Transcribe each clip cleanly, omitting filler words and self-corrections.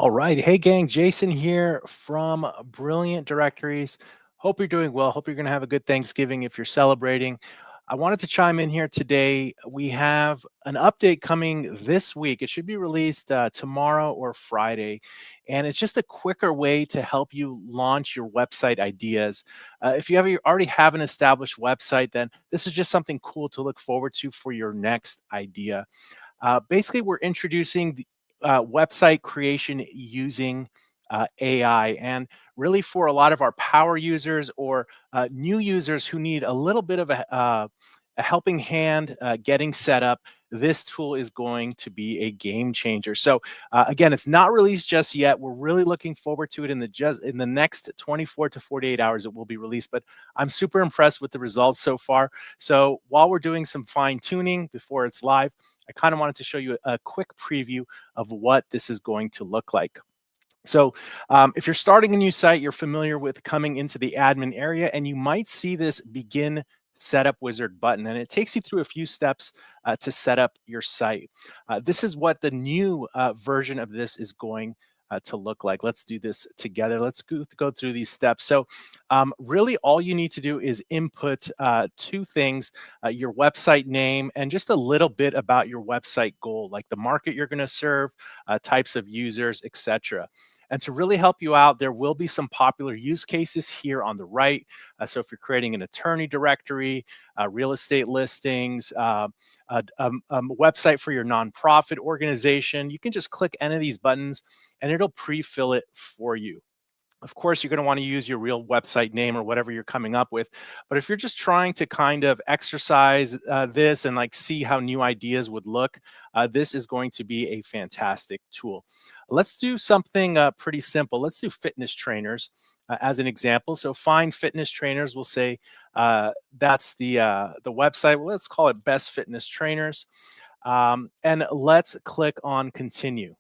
All right. Hey, gang. Jason here from Brilliant Directories. Hope you're doing well. Hope you're going to have a good Thanksgiving if you're celebrating. I wanted to chime in here today. We have an update coming this week. It should be released tomorrow or Friday. And it's just a quicker way to help you launch your website ideas. If you already have an established website, then this is just something cool to look forward to for your next idea. Basically, we're introducing the website creation using AI. And really, for a lot of our power users or new users who need a little bit of a helping hand getting set up, this tool is going to be a game changer. So again, it's not released just yet. We're really looking forward to it in the next 24 to 48 hours. It will be released, but I'm super impressed with the results so far. So while we're doing some fine tuning before it's live, I kind of wanted to show you a quick preview of what this is going to look like. So if you're starting a new site, you're familiar with coming into the admin area, and you might see this begin setup wizard button, and it takes you through a few steps to set up your site. This is what the new version of this is going to look like. Let's do this together. Let's go through these steps. So really all you need to do is input two things, your website name and just a little bit about your website goal, like the market you're going to serve, types of users, etc. And to really help you out, there will be some popular use cases here on the right. So if you're creating an attorney directory, real estate listings, a website for your nonprofit organization, you can just click any of these buttons and it'll pre-fill it for you. Of course, you're going to want to use your real website name or whatever you're coming up with. But if you're just trying to kind of exercise this and like see how new ideas would look, this is going to be a fantastic tool. Let's do something pretty simple. Let's do fitness trainers as an example. So find fitness trainers. We'll say that's the website. Well, let's call it Best Fitness Trainers. And let's click on continue.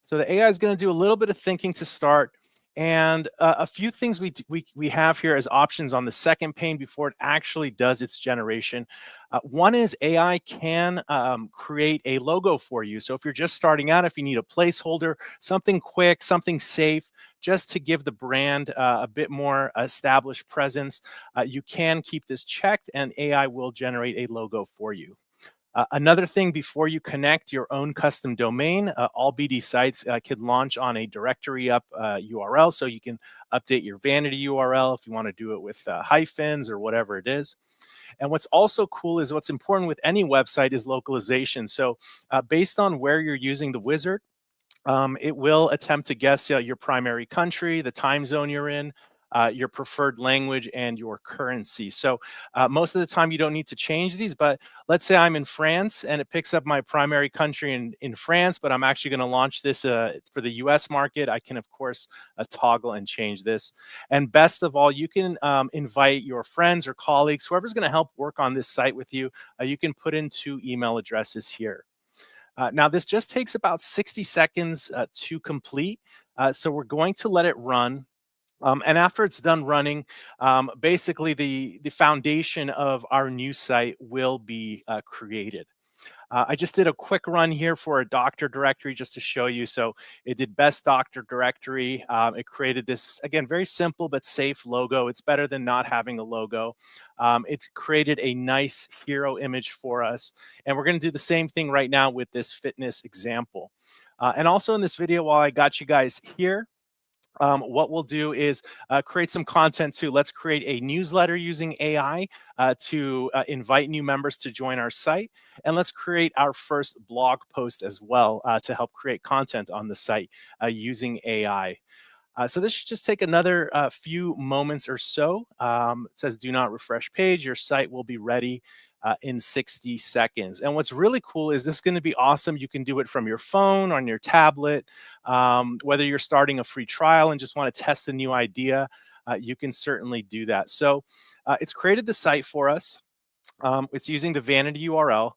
So the AI is going to do a little bit of thinking to start. And a few things we have here as options on the second pane before it actually does its generation. One is AI can create a logo for you. So if you're just starting out, if you need a placeholder, something quick, something safe, just to give the brand a bit more established presence, you can keep this checked and AI will generate a logo for you. Another thing, before you connect your own custom domain, all BD sites can launch on a directory up URL, so you can update your vanity URL if you want to do it with hyphens or whatever it is. And what's also cool is what's important with any website is localization. So based on where you're using the wizard, it will attempt to guess your primary country, the time zone you're in, your preferred language, and your currency. So most of the time you don't need to change these, but let's say I'm in France and it picks up my primary country in France, but I'm actually going to launch this for the US market. I can, of course, toggle and change this. And best of all, you can invite your friends or colleagues, whoever's going to help work on this site with you. You can put in 2 email addresses here. Now, this just takes about 60 seconds to complete. So we're going to let it run. And after it's done running, basically the foundation of our new site will be created. I just did a quick run here for a doctor directory just to show you. So it did best doctor directory. It created this, again, very simple but safe logo. It's better than not having a logo. It created a nice hero image for us. And we're going to do the same thing right now with this fitness example. And also in this video, while I got you guys here, what we'll do is create some content too. Let's create a newsletter using AI to invite new members to join our site. And let's create our first blog post as well to help create content on the site using AI. So this should just take another few moments or so. It says do not refresh page. Your site will be ready in 60 seconds. And what's really cool is this is going to be awesome. You can do it from your phone, on your tablet, whether you're starting a free trial and just want to test a new idea, you can certainly do that. So it's created the site for us. It's using the vanity URL.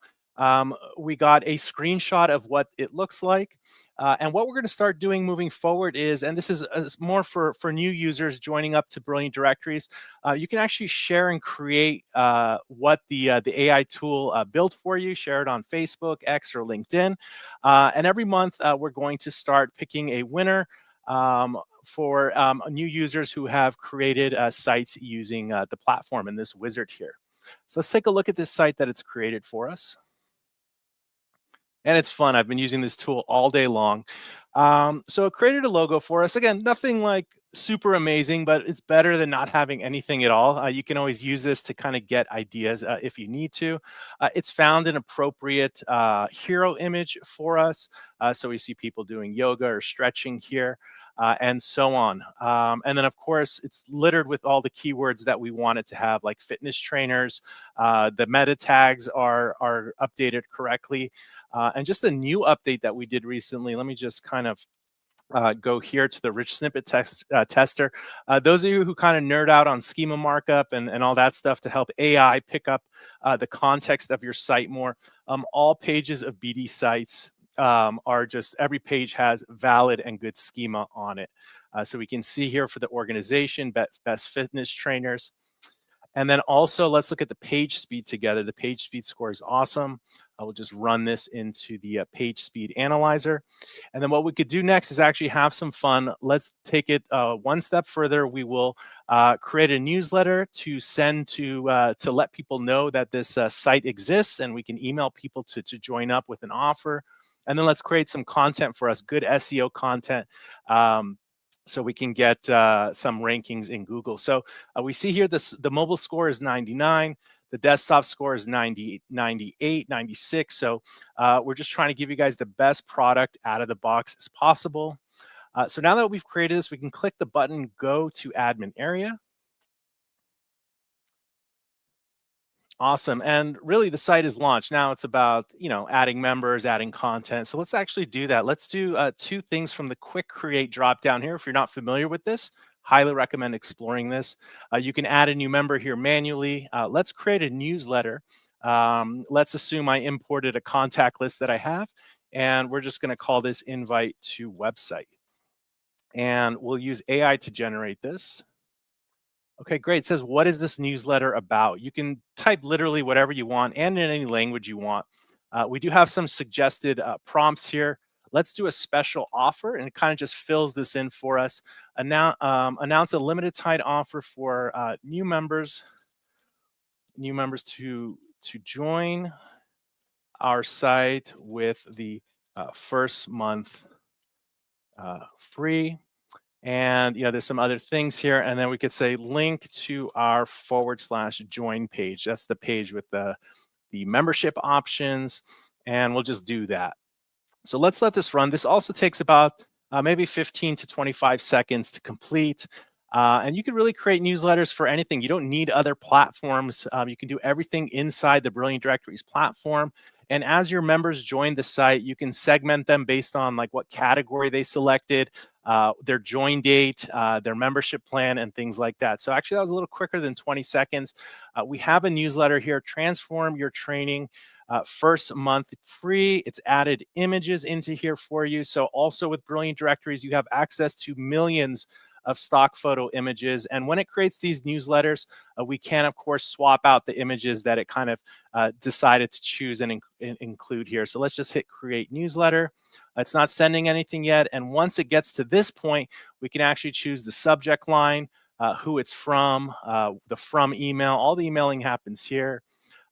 We got a screenshot of what it looks like. And what we're going to start doing moving forward is, and this is more for new users joining up to Brilliant Directories, you can actually share and create what the AI tool built for you. Share it on Facebook, X, or LinkedIn. And every month we're going to start picking a winner for new users who have created sites using the platform in this wizard here. So let's take a look at this site that it's created for us. And it's fun. I've been using this tool all day long. So it created a logo for us. Again, nothing like super amazing, but it's better than not having anything at all. You can always use this to kind of get ideas if you need to. It's found an appropriate hero image for us. So we see people doing yoga or stretching here. And so on. And then, of course, it's littered with all the keywords that we want it to have, like fitness trainers. The meta tags are updated correctly. And just a new update that we did recently, let me just kind of go here to the rich snippet tester. Those of you who kind of nerd out on schema markup and all that stuff to help AI pick up the context of your site more, all pages of BD sites are just, every page has valid and good schema on it. So we can see here for the organization, best fitness trainers. And then also let's look at the page speed together. The page speed score is awesome. I will just run this into the page speed analyzer. And then what we could do next is actually have some fun. Let's take it one step further. We will create a newsletter to send to let people know that this site exists, and we can email people to join up with an offer. And then let's create some content for us, good SEO content. So we can get some rankings in Google. So we see here the mobile score is 99. The desktop score is 90, 98, 96. So we're just trying to give you guys the best product out of the box as possible. So now that we've created this, we can click the button, go to admin area. Awesome. And really the site is launched. Now it's about, adding members, adding content. So let's actually do that. Let's do two things from the quick create drop down here. If you're not familiar with this, highly recommend exploring this. You can add a new member here manually. Let's create a newsletter. Let's assume I imported a contact list that I have, and we're just going to call this invite to website. And we'll use AI to generate this. Okay, great. It says, what is this newsletter about? You can type literally whatever you want and in any language you want. We do have some suggested prompts here. Let's do a special offer, and it kind of just fills this in for us. Announce a limited time offer for new members to join our site with the first month free. And there's some other things here, and then we could say link to our /join page. That's the page with the membership options, and we'll just do that. So let's let this run. This also takes about maybe 15 to 25 seconds to complete. And you can really create newsletters for anything. You don't need other platforms. You can do everything inside the Brilliant Directories platform. And as your members join the site, you can segment them based on like what category they selected, their join date, their membership plan, and things like that. So actually that was a little quicker than 20 seconds. We have a newsletter here, Transform Your Training. First month free. It's added images into here for you. So also with Brilliant Directories, you have access to millions of stock photo images. And when it creates these newsletters, we can, of course, swap out the images that it kind of decided to choose and include here. So let's just hit create newsletter. It's not sending anything yet. And once it gets to this point, we can actually choose the subject line, who it's from, the from email. All the emailing happens here.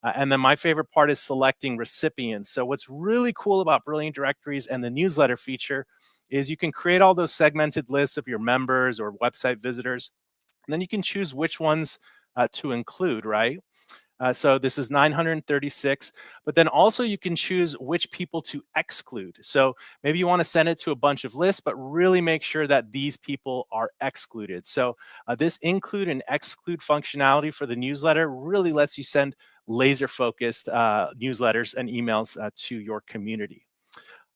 And then my favorite part is selecting recipients. So what's really cool about Brilliant Directories and the newsletter feature is you can create all those segmented lists of your members or website visitors, and then you can choose which ones to include, right? So this is 936, but then also you can choose which people to exclude. So maybe you want to send it to a bunch of lists, but really make sure that these people are excluded. So this include and exclude functionality for the newsletter really lets you send laser focused newsletters and emails to your community.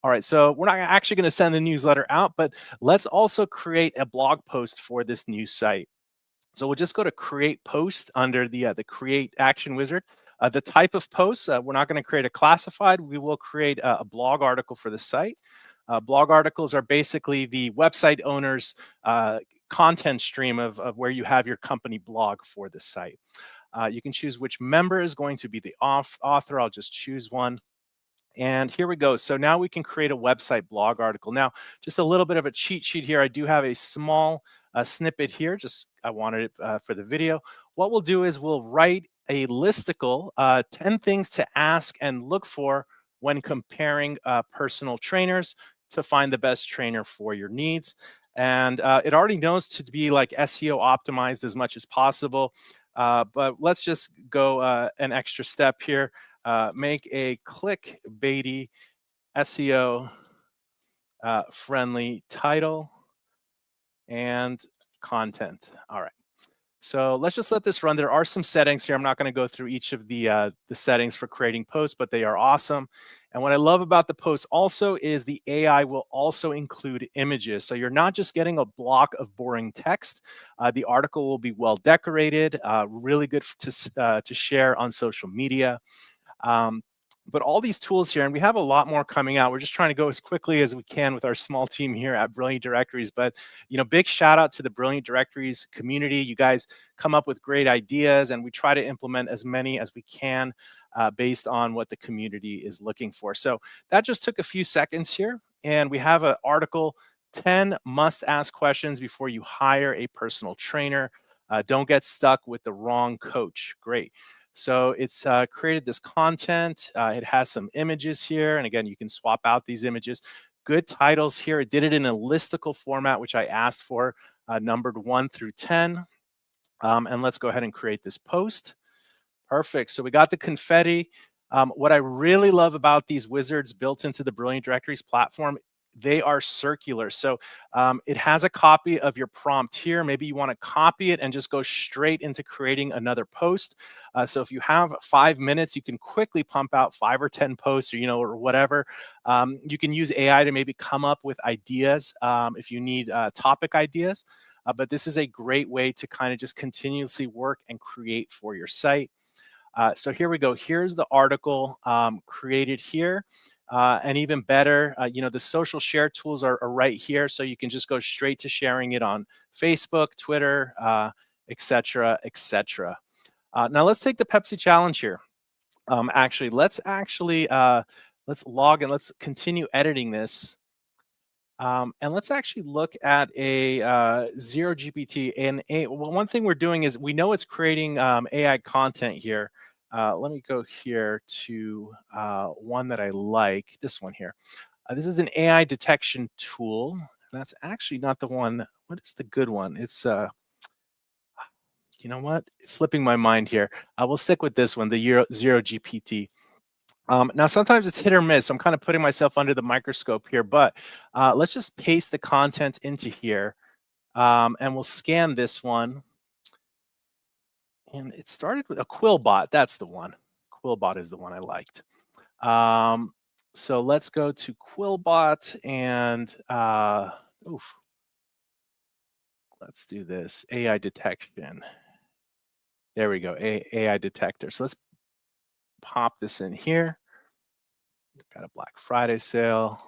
All right, so we're not actually going to send the newsletter out, but let's also create a blog post for this new site. So we'll just go to create post under the create action wizard. The type of posts, we're not going to create a classified. We will create a blog article for the site. Blog articles are basically the website owner's content stream of where you have your company blog for the site. You can choose which member is going to be the author. I'll just choose one. And here we go. So now we can create a website blog article. Now, just a little bit of a cheat sheet here. I do have a small snippet here. Just I wanted it for the video. What we'll do is we'll write a listicle, 10 things to ask and look for when comparing personal trainers to find the best trainer for your needs. And it already knows to be like SEO optimized as much as possible. But let's just go an extra step here. Make a clickbaity SEO friendly title and content. All right. So let's just let this run. There are some settings here. I'm not going to go through each of the settings for creating posts, but they are awesome. And what I love about the posts also is the AI will also include images. So you're not just getting a block of boring text. The article will be well decorated, really good to share on social media. But all these tools here, and we have a lot more coming out. We're just trying to go as quickly as we can with our small team here at Brilliant Directories. But, big shout out to the Brilliant Directories community. You guys come up with great ideas, and we try to implement as many as we can based on what the community is looking for. So that just took a few seconds here. And we have an article, 10 must ask questions before you hire a personal trainer. Don't get stuck with the wrong coach. Great. So it's created this content. It has some images here. And again, you can swap out these images. Good titles here. It did it in a listicle format, which I asked for, numbered 1 through 10. And let's go ahead and create this post. Perfect. So we got the confetti. What I really love about these wizards built into the Brilliant Directories platform, they are circular. So it has a copy of your prompt here. Maybe you want to copy it and just go straight into creating another post. So if you have 5 minutes, you can quickly pump out 5 or 10 posts, or whatever. You can use AI to maybe come up with ideas if you need topic ideas. But this is a great way to kind of just continuously work and create for your site. So here we go. Here's the article created here. And even better, the social share tools are right here. So you can just go straight to sharing it on Facebook, Twitter, et cetera, et cetera. Now let's take the Pepsi challenge here. Let's log in. Let's continue editing this. And let's actually look at a Zero GPT. And one thing we're doing is we know it's creating AI content here. Let me go here to one that I like, this one here. This is an AI detection tool. That's actually not the one. What is the good one? It's, you know what? It's slipping my mind here. We'll stick with this one, the Zero GPT. Now, sometimes it's hit or miss. So I'm kind of putting myself under the microscope here, but let's just paste the content into here and we'll scan this one. And it started with a Quillbot. That's the one. Quillbot is the one I liked. So let's go to Quillbot and let's do this. AI detection. There we go. AI detector. So let's pop this in here. Got a Black Friday sale.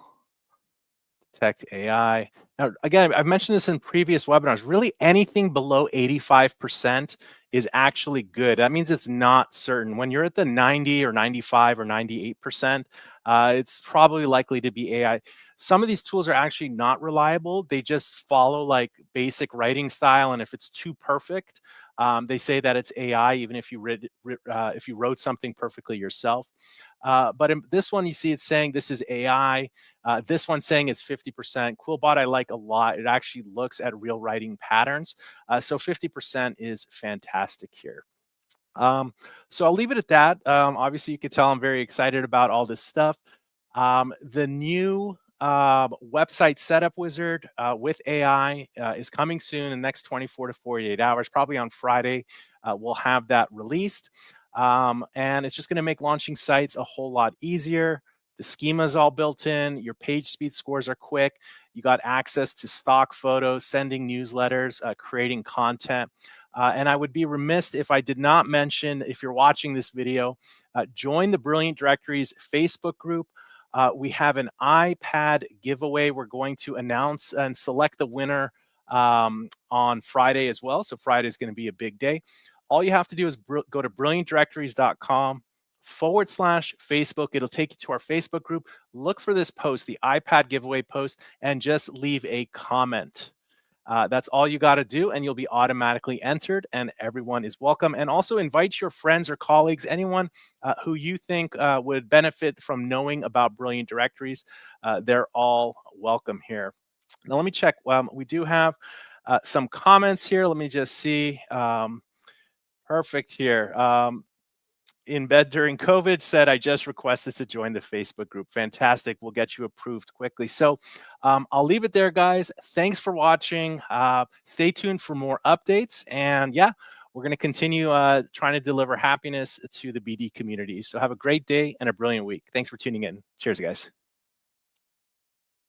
Detect AI. Now, again, I've mentioned this in previous webinars. Really, anything below 85% is actually good. That means it's not certain. When you're at the 90 or 95 or 98%, it's probably likely to be AI. Some of these tools are actually not reliable. They just follow like basic writing style, and if it's too perfect, they say that it's AI, even if you wrote something perfectly yourself. But in this one, you see it's saying this is AI. This one's saying it's 50%. Quillbot I like a lot. It actually looks at real writing patterns. So 50% is fantastic here. So I'll leave it at that. Obviously, you can tell I'm very excited about all this stuff. The new website setup wizard with AI is coming soon in the next 24 to 48 hours. Probably on Friday, we'll have that released. And it's just going to make launching sites a whole lot easier. The schema is all built in. Your page speed scores are quick. You got access to stock photos, sending newsletters, creating content. And I would be remiss if I did not mention, if you're watching this video, join the Brilliant Directories Facebook group. We have an iPad giveaway. We're going to announce and select the winner on Friday as well. So Friday is going to be a big day. All you have to do is go to brilliantdirectories.com/Facebook. It'll take you to our Facebook group. Look for this post, the iPad giveaway post, and just leave a comment. That's all you got to do, and you'll be automatically entered, and everyone is welcome. And also invite your friends or colleagues, anyone who you think would benefit from knowing about Brilliant Directories. They're all welcome here. Now, let me check. We do have some comments here. Let me just see. Perfect here. In bed during COVID said, I just requested to join the Facebook group. Fantastic. We'll get you approved quickly. So I'll leave it there, guys. Thanks for watching. Stay tuned for more updates. And yeah, we're going to continue trying to deliver happiness to the BD community. So have a great day and a brilliant week. Thanks for tuning in. Cheers, guys.